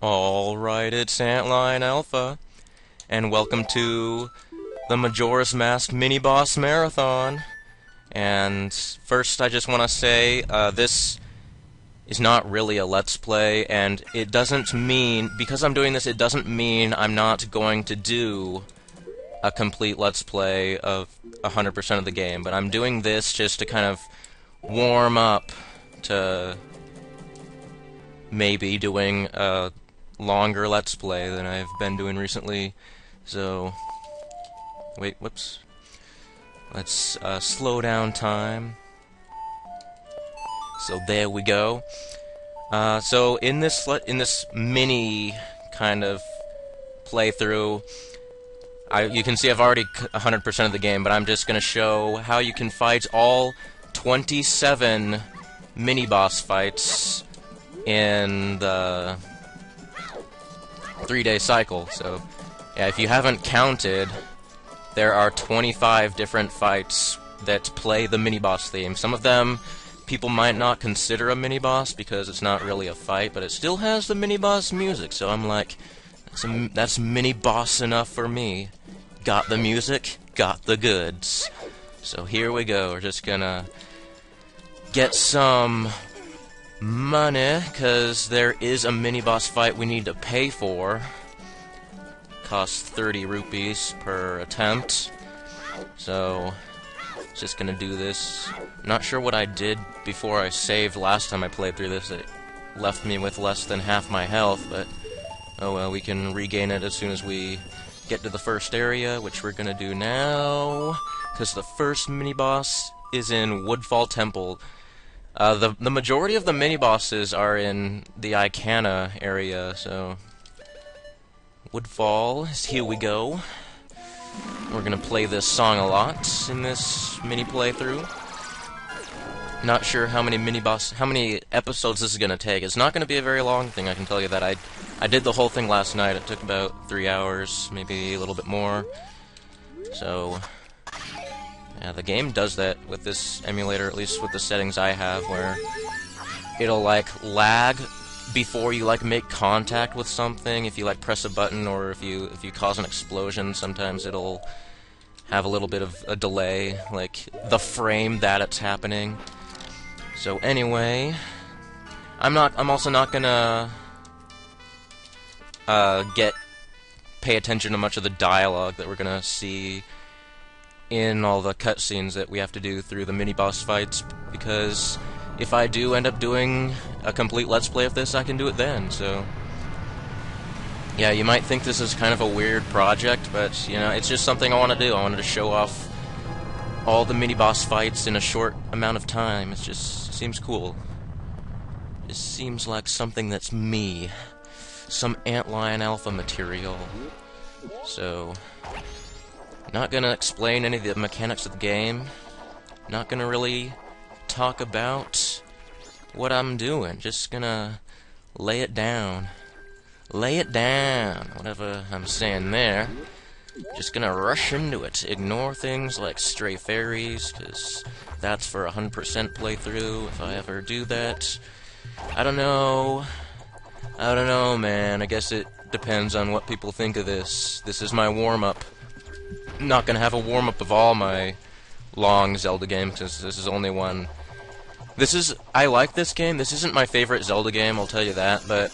Alright, it's Antline Alpha, and welcome to the Majora's Mask Mini-Boss Marathon. And first I just want to say, this is not really a Let's Play, and it doesn't mean, because I'm doing this, it doesn't mean I'm not going to do a complete Let's Play of 100% of the game, but I'm doing this just to kind of warm up to maybe doing a longer Let's Play than I've been doing recently. So, wait, whoops. Let's slow down time. So there we go. So in this mini kind of playthrough, you can see I've already 100% of the game, but I'm just going to show how you can fight all 27 mini-boss fights in the 3-day cycle. So, yeah, if you haven't counted, there are 25 different fights that play the mini-boss theme. Some of them people might not consider a mini-boss because it's not really a fight, but it still has the mini-boss music, so I'm like, that's mini-boss enough for me. Got the music, got the goods. So here we go, we're just gonna get some money, because there is a mini-boss fight we need to pay for. Costs 30 rupees per attempt. So, just gonna do this. Not sure what I did before I saved last time I played through this. It left me with less than half my health, but oh well, we can regain it as soon as we get to the first area, which we're gonna do now, because the first mini-boss is in Woodfall Temple. The majority of the mini-bosses are in the Icana area, so Woodfall, here we go. We're gonna play this song a lot in this mini playthrough. Not sure how many episodes this is gonna take. It's not gonna be a very long thing, I can tell you that. I did the whole thing last night. It took about 3 hours, maybe a little bit more. So, yeah, the game does that with this emulator, at least with the settings I have, where it'll like lag before you like make contact with something. If you like press a button, or if you cause an explosion, sometimes it'll have a little bit of a delay, like the frame that it's happening. So anyway, I'm also not gonna pay attention to much of the dialogue that we're gonna see in all the cutscenes that we have to do through the mini-boss fights, because if I do end up doing a complete Let's Play of this, I can do it then, so yeah, you might think this is kind of a weird project, but, you know, it's just something I want to do. I wanted to show off all the mini-boss fights in a short amount of time. It just seems cool. It seems like something that's me. Some Antlion Alpha material. So, not gonna explain any of the mechanics of the game. Not gonna really talk about what I'm doing. Just gonna lay it down. Lay it down. Whatever I'm saying there. Just gonna rush into it. Ignore things like stray fairies, because that's for 100% playthrough, if I ever do that. I don't know, man. I guess it depends on what people think of this. This is my warm-up. I'm not gonna have a warm-up of all my long Zelda games, because this is only one. I like this game. This isn't my favorite Zelda game, I'll tell you that, but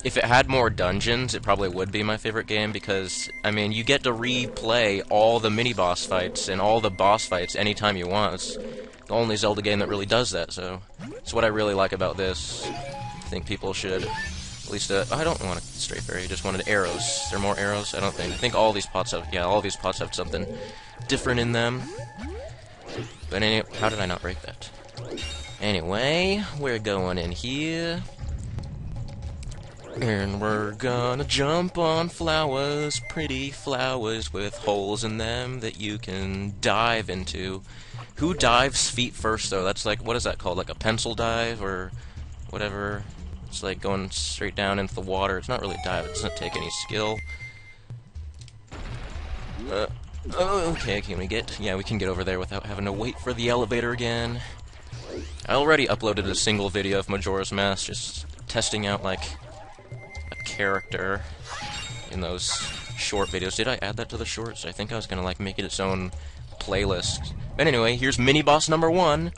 if it had more dungeons, it probably would be my favorite game, because, I mean, you get to replay all the mini-boss fights and all the boss fights anytime you want. It's the only Zelda game that really does that, so it's what I really like about this. I think people should, at least, I don't want a stray fairy, I just wanted arrows. Is there more arrows? I don't think. I think all these pots have, yeah, all these pots have something different in them. But anyway, how did I not break that? Anyway, we're going in here. And we're gonna jump on flowers, pretty flowers with holes in them that you can dive into. Who dives feet first, though? That's like, what is that called? Like a pencil dive, or whatever? It's like going straight down into the water. It's not really a dive, it doesn't take any skill. Okay, can we get... yeah, we can get over there without having to wait for the elevator again. I already uploaded a single video of Majora's Mask, just testing out, like, a character in those short videos. Did I add that to the shorts? I think I was gonna, like, make it its own playlist. But anyway, here's Miniboss number 1,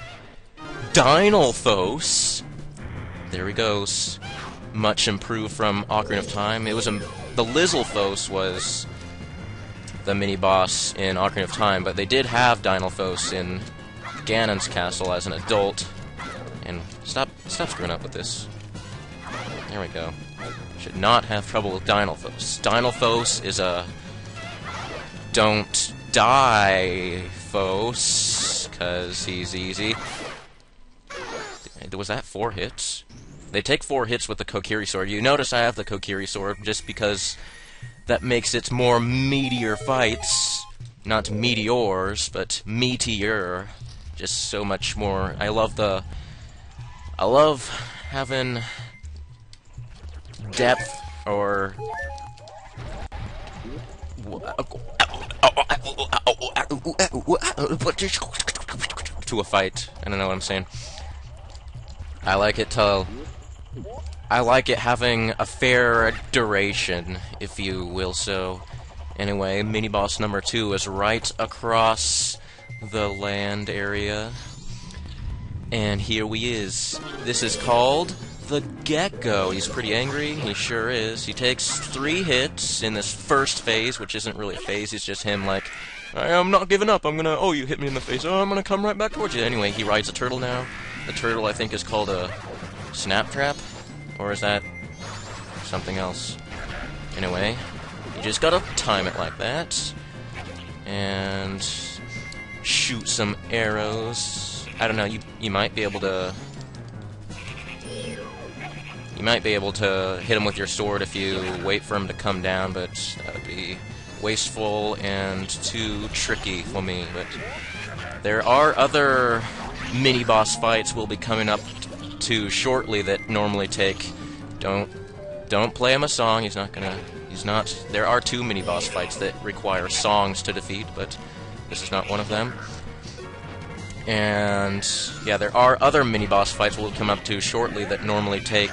Dinolfos. There he goes. Much improved from Ocarina of Time. It was the Lizalfos was the mini-boss in Ocarina of Time, but they did have Dinolfos in Ganon's castle as an adult. And stop screwing up with this. There we go. Should not have trouble with Dinolfos. Dinolfos is a don't die Fos, 'cause he's easy. Was that 4 hits? They take 4 hits with the Kokiri sword. You notice I have the Kokiri sword just because that makes it more meteor fights. Not meteors, but meteor. Just so much more. I love having depth or to a fight. I don't know what I'm saying. I like it having a fair duration, if you will so. Anyway, mini-boss number 2 is right across the land area. And here he is. This is called the Gekko. He's pretty angry, he sure is. He takes 3 hits in this first phase, which isn't really a phase, it's just him like, I'm not giving up, oh, you hit me in the face, oh, I'm gonna come right back towards you. Anyway, he rides a turtle now. The turtle, I think, is called a snap trap? Or is that something else? Anyway, you just gotta time it like that. And shoot some arrows. I don't know, you might be able to... You might be able to hit him with your sword if you wait for him to come down, but that would be wasteful and too tricky for me. But there are other mini-boss fights we'll be coming up to shortly that normally take... Don't play him a song, he's not... There are 2 mini-boss fights that require songs to defeat, but this is not one of them. And yeah, there are other mini-boss fights we'll come up to shortly that normally take...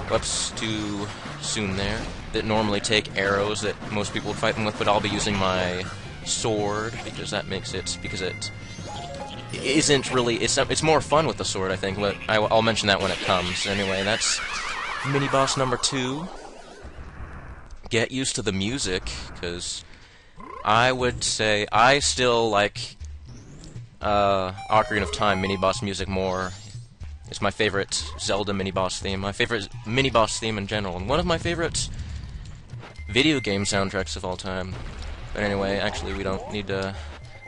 Whoops, too soon there. That normally take arrows that most people would fight them with, but I'll be using my sword, because that makes it... Because it isn't really... It's more fun with the sword, I think, but I'll mention that when it comes. Anyway, that's mini-boss number 2. Get used to the music, because I would say I still like Ocarina of Time mini-boss music more. It's my favorite Zelda mini-boss theme, my favorite mini-boss theme in general, and one of my favorite video game soundtracks of all time. But anyway, actually we don't need to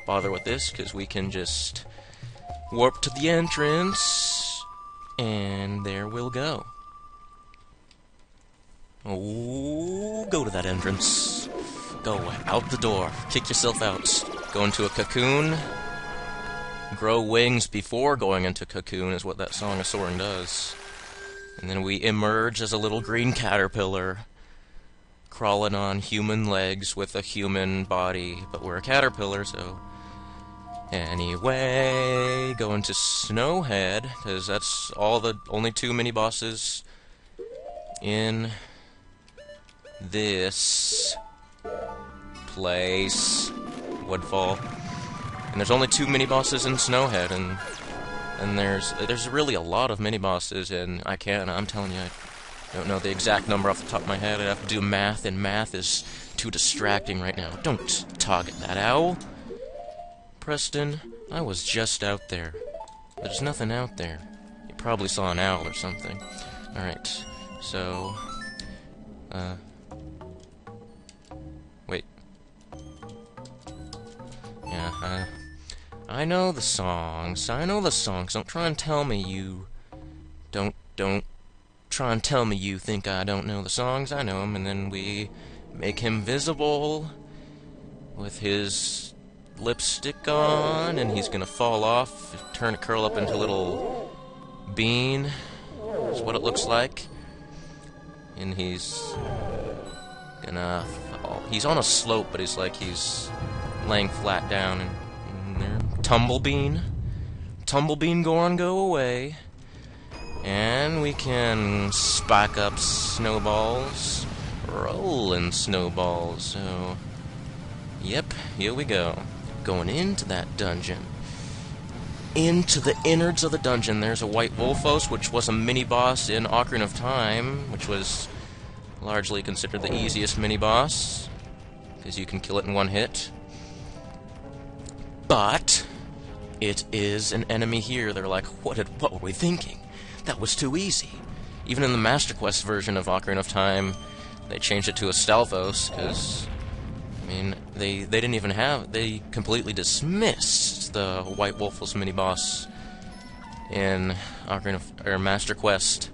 bother with this, because we can just warp to the entrance, and there we'll go. Oh, go to that entrance. Go out the door. Kick yourself out. Go into a cocoon. Grow wings before going into cocoon is what that Song of Soaring does. And then we emerge as a little green caterpillar, crawling on human legs with a human body, but we're a caterpillar, so... Anyway, go into Snowhead, because that's only 2 mini-bosses in this place. Woodfall. And there's only 2 mini-bosses in Snowhead, and there's really a lot of mini-bosses, and I'm telling you, I don't know the exact number off the top of my head. I'd have to do math, and math is too distracting right now. Don't target that owl. Preston, I was just out there. There's nothing out there. You probably saw an owl or something. Alright, so... Wait. Yeah, I know the songs. Don't try and tell me you... Don't try and tell me you think I don't know the songs. I know them, and then we make him visible with his lipstick on, and he's gonna fall off, curl up into a little bean. That's what it looks like. And he's gonna fall. He's on a slope, but he's laying flat down, and there. Tumblebean, go away. And we can spike up snowballs. Rolling snowballs. So, yep, here we go. Going into that dungeon. Into the innards of the dungeon. There's a white Wolfos, which was a mini-boss in Ocarina of Time, which was largely considered the easiest mini-boss, because you can kill it in one hit. But it is an enemy here. They're like, what were we thinking? That was too easy. Even in the Master Quest version of Ocarina of Time, they changed it to a Stalfos, because, I mean, they didn't even have, they completely dismissed the White Wolfos mini-boss in Ocarina of, or Master Quest.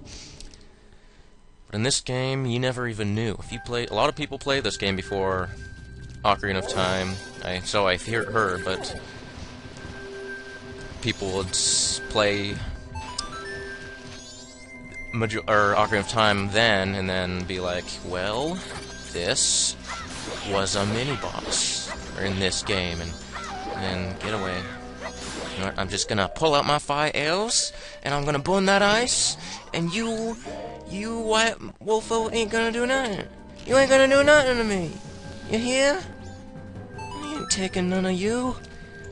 But in this game, you never even knew. If you play, a lot of people play this game before Ocarina of Time, so I heard, but people would play Ocarina of Time then, and then be like, well, this was a mini-boss in this game, and then get away. You know what, I'm just gonna pull out my 5 elves, and I'm gonna burn that ice, and you White Wolfo ain't gonna do nothing. You ain't gonna do nothing to me. You hear? I ain't taking none of you.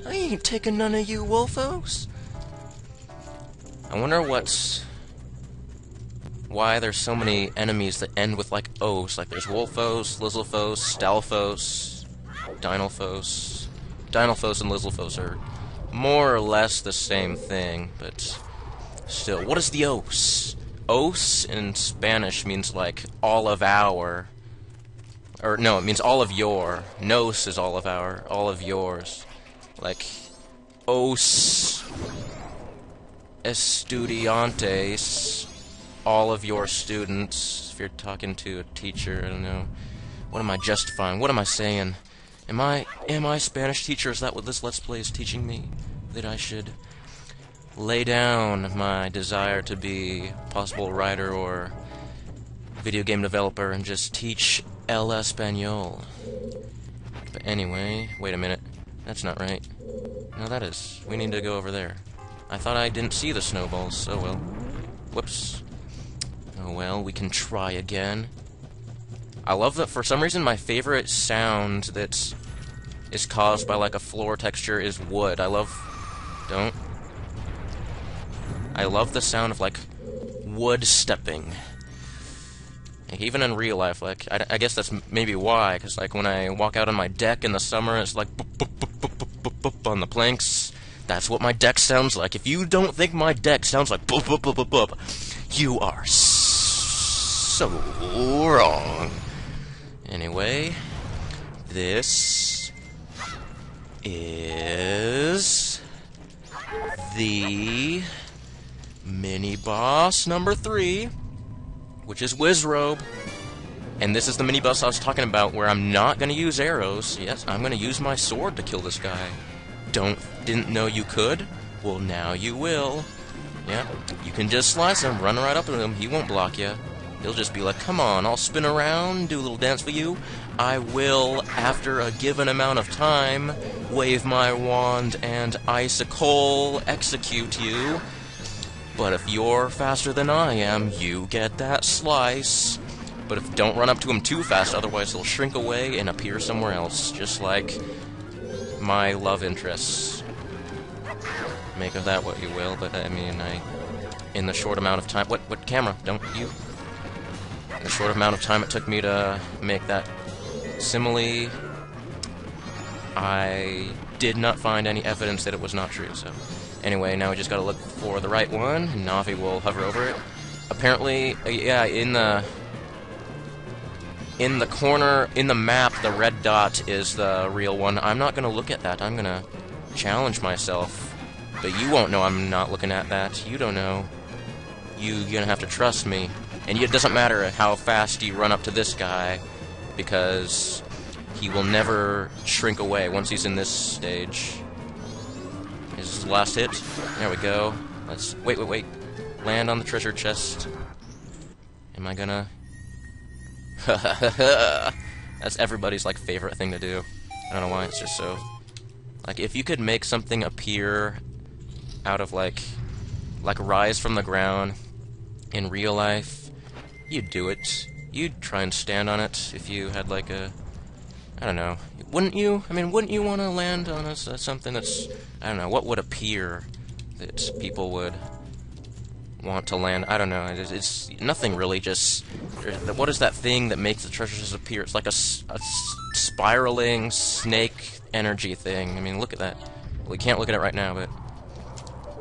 I ain't taking none of you Wolfos. I wonder why there's so many enemies that end with like O's. Like there's Wolfos, Lizalfos, Stalfos, Dinolfos. Dinolfos and Lizalfos are more or less the same thing, but still. What is the Os? Os in Spanish means like all of our. Or no, it means all of your. Nos is all of our, all of yours. Like Os estudiantes, all of your students. If you're talking to a teacher, I don't know. What am I justifying? What am I saying? Am I Spanish teacher? Is that what this Let's Play is teaching me? That I should lay down my desire to be a possible writer or video game developer and just teach el español. But anyway, wait a minute. That's not right. No, that is. We need to go over there. I thought I didn't see the snowballs, so well. Whoops. Oh well, we can try again. I love that for some reason my favorite sound that is caused by like a floor texture is wood. I love the sound of like wood stepping. Like, even in real life, like I guess that's maybe why, because like when I walk out on my deck in the summer, it's like boop, boop, boop, boop, boop, boop, boop on the planks. That's what my deck sounds like. If you don't think my deck sounds like boop boop boop boop boop, you are so wrong. Anyway, this is the mini-boss number 3, which is Wizrobe. And this is the mini-boss I was talking about, where I'm not going to use arrows. Yes, I'm going to use my sword to kill this guy. Didn't know you could? Well, now you will. Yeah, you can just slice him, run right up to him. He won't block you. He'll just be like, come on, I'll spin around, do a little dance for you. I will, after a given amount of time, wave my wand and icicle execute you. But if you're faster than I am, you get that slice. But don't run up to him too fast, otherwise he'll shrink away and appear somewhere else, just like my love interests. Make of that what you will, but I mean, in the short amount of time... What camera? Don't you... In the short amount of time it took me to make that simile, I did not find any evidence that it was not true, so... Anyway, now we just gotta look for the right one, and Navi will hover over it. Apparently, yeah, in the corner, in the map, the red dot is the real one. I'm not gonna look at that, I'm gonna challenge myself. But you won't know I'm not looking at that. You don't know. You're gonna have to trust me. And it doesn't matter how fast you run up to this guy, because he will never shrink away once he's in this stage. Is this the last hit? There we go. Let's... Wait. Land on the treasure chest. Am I gonna... That's everybody's, like, favorite thing to do. I don't know why, it's just so... Like, if you could make something appear out of, like rise from the ground, in real life, you'd do it. You'd try and stand on it if you had like a... I don't know. Wouldn't you? I mean, wouldn't you want to land on something that's... I don't know, what would appear that people would want to land? I don't know. It's nothing really, just... What is that thing that makes the treasures disappear? It's like a spiraling snake energy thing. I mean, look at that. We can't look at it right now, but...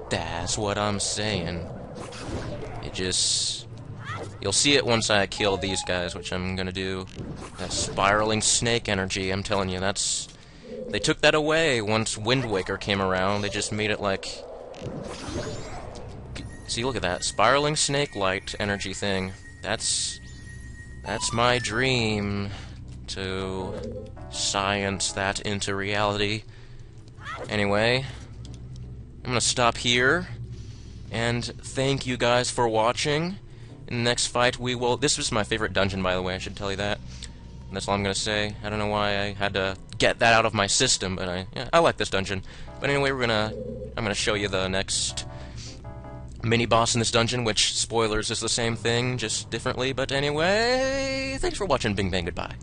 That's what I'm saying. It just... You'll see it once I kill these guys, which I'm gonna do. That spiraling snake energy, I'm telling you, that's... They took that away once Wind Waker came around. They just made it like... See, look at that. Spiraling snake light energy thing. That's my dream, to science that into reality. Anyway, I'm gonna stop here, and thank you guys for watching. In the next fight, we will... This was my favorite dungeon, by the way, I should tell you that. That's all I'm gonna say. I don't know why I had to get that out of my system, but I like this dungeon. But anyway, I'm gonna show you the next mini-boss in this dungeon, which, spoilers, is the same thing, just differently. But anyway, thanks for watching. Bing bang, goodbye.